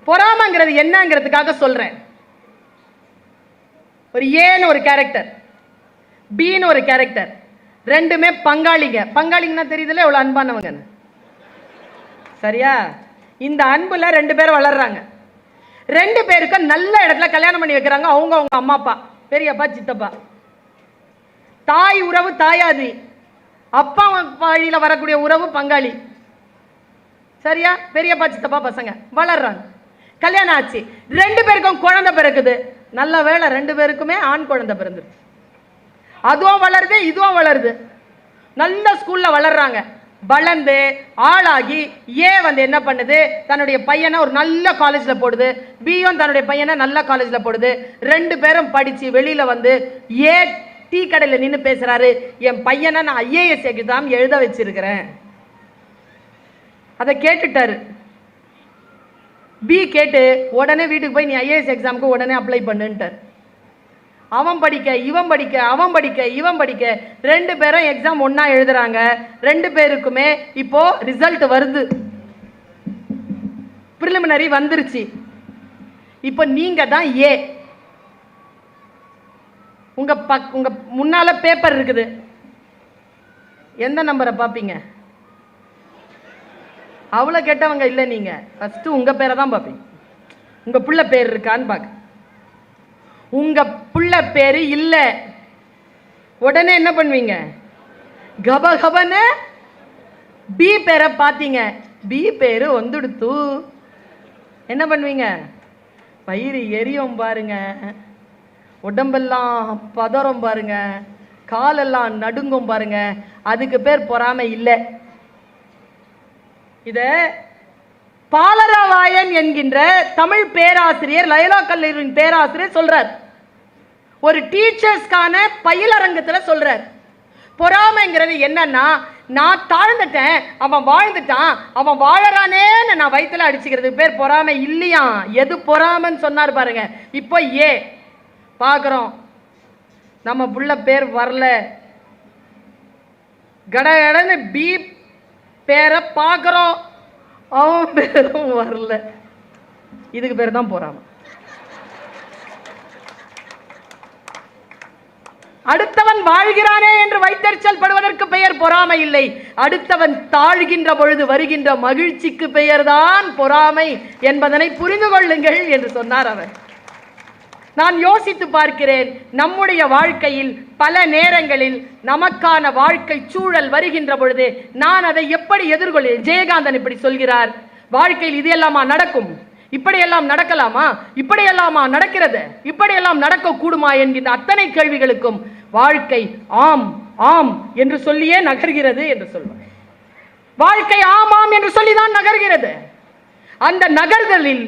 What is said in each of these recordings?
பொறாமைங்கிறது என்னங்கிறதுக்காக சொல்றேன். ஒரு ஏன்னு ஒரு கேரக்டர், பின்னு ஒரு கேரக்டர், ரெண்டுமே பங்காளிங்க. பங்காளிங்கன்னா தெரியுதுல எவ்வளவு அன்பானவங்க. சரியா? இந்த அன்புல ரெண்டு பேரும் வளர்றாங்க. ரெண்டு பேருக்கும் நல்ல இடத்துல கல்யாணம் பண்ணி வைக்கிறாங்க. அவங்க அவங்க அம்மா அப்பா, பெரியப்பா சித்தப்பா. தாய் உறவு தாயாதி, அப்பா வழியில வரக்கூடிய உறவு பங்காளி. சரியா? பெரியப்பா சித்தப்பா பசங்க வளர்றாங்க. கல்யாணம் ஆச்சு, ரெண்டு பேருக்கும் குழந்தை பிறக்குது. நல்ல வேளை ரெண்டு பேருக்குமே ஆண் குழந்தை பிறந்துருச்சு. அதுவும் வளருது, இதுவும் வளருது. நல்ல ஸ்கூல்ல வளர்றாங்க. வளர்ந்து ஆளாகி ஏ என்ன பண்ணுது, தன்னுடைய பையனை ஒரு நல்ல காலேஜ்ல போடுது. பியும் தன்னுடைய பையனை நல்ல காலேஜ்ல போடுது. ரெண்டு பேரும் படிச்சு வெளியில வந்து ஏ டீ கடையில் நின்று பேசுறாரு, என் பையனை நான் ஐஏஎஸ் எக்ஸாம் எழுத வச்சிருக்கிறேன். அதை கேட்டுட்டாரு. பி கேட்டு உடனே வீட்டுக்கு போய் நீ ஐஏஎஸ் எக்ஸாமுக்கு உடனே அப்ளை பண்ணுன்ட்டார். அவன் படிக்க இவன் படிக்க, அவன் படிக்க இவன் படிக்க, ரெண்டு பேரும் எக்ஸாம் ஒன்னா எழுதுறாங்க. ரெண்டு பேருக்குமே இப்போ ரிசல்ட் வருது. பிரிலிமினரி வந்துருச்சு. இப்போ நீங்க தான் ஏ. உங்க முன்னால பேப்பர் இருக்குது. எந்த நம்பரை பார்ப்பீங்க? அவ்வளவு கெட்டவங்க இல்லை நீங்க. ஃபர்ஸ்ட் உங்க பேரை தான் பார்ப்பீங்க. உங்க புள்ள பேர் இருக்கான்னு பார்க்க. உங்க புள்ள பேரு இல்ல, உடனே என்ன பண்ணுவீங்க? கபகபன்னு பி பேரை பார்த்தீங்க. பி பேரு வந்துடுத்து, என்ன பண்ணுவீங்க? பயிறு எரியும் பாருங்க, உடம்பெல்லாம் பதறம் பாருங்க, காலெல்லாம் நடுங்கும் பாருங்க. அதுக்கு பேர் பொறாமை இல்லை. இத பாலராவாயன் என்கின்ற தமிழ் பேராசிரியர், லயோலா கல்லூரியின் பேராசிரியர் சொல்றார். ஒரு டீச்சர்ஸ்க்கான பயிலரங்கத்துல சொல்றார். பொறாமைங்கிறது என்னன்னா, நான் தாழ்ந்துட்டேன், அவன் வாழ்ந்துட்டான், அவன் வாழறானேன்னு நான் வயிற்றுல அடிச்சுக்கிறது பேர் பொறாமை இல்லையா? எது பொறாமைன்னு சொன்னார் பாருங்க. இப்போ ஏ பார்க்குறோம், நம்ம புள்ள பேர் வரல. கடகடன்னு பி பேரை பார்க்குறோம், அவன் பேரும் வரல. இதுக்கு பேர் தான் பொறாமை. அடுத்தவன் வாழ்கிறானே என்று வைத்தறிச்சல் படுவதற்கு பெயர் பொறாமை இல்லை. அடுத்தவன் தாழ்கின்ற பொழுது வருகின்ற மகிழ்ச்சிக்கு பெயர்தான் பொறாமை என்பதனை புரிந்து கொள்ளுங்கள் என்று சொன்னார் அவர். நான் யோசித்து பார்க்கிறேன், நம்முடைய வாழ்க்கையில் பல நேரங்களில் நமக்கான வாழ்க்கை சூழல் வருகின்ற பொழுது நான் அதை எப்படி எதிர்கொள்கிறேன்? ஜெயகாந்தன் இப்படி சொல்கிறார், வாழ்க்கையில் இது எல்லாமா நடக்கும், இப்படியெல்லாம் நடக்கலாமா, இப்படியெல்லாமா நடக்கிறது, இப்படியெல்லாம் நடக்க கூடுமா என்கின்ற அத்தனை கேள்விகளுக்கும் வாழ்க்கை ஆம் ஆம் என்று சொல்லியே நகர்கிறது என்று சொல்வார். வாழ்க்கை ஆமாம் என்று சொல்லிதான் நகர்கிறது. அந்த நகர்தலில்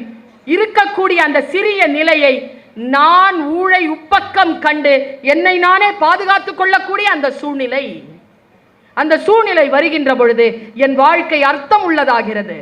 இருக்கக்கூடிய அந்த சிறிய நிலையை நான் ஊழை உப்பக்கம் கண்டு என்னை நானே பாதுகாத்துக் கொள்ளக்கூடிய அந்த சூழ்நிலை வருகின்ற பொழுது என் வாழ்க்கை அர்த்தம் உள்ளதாகிறது.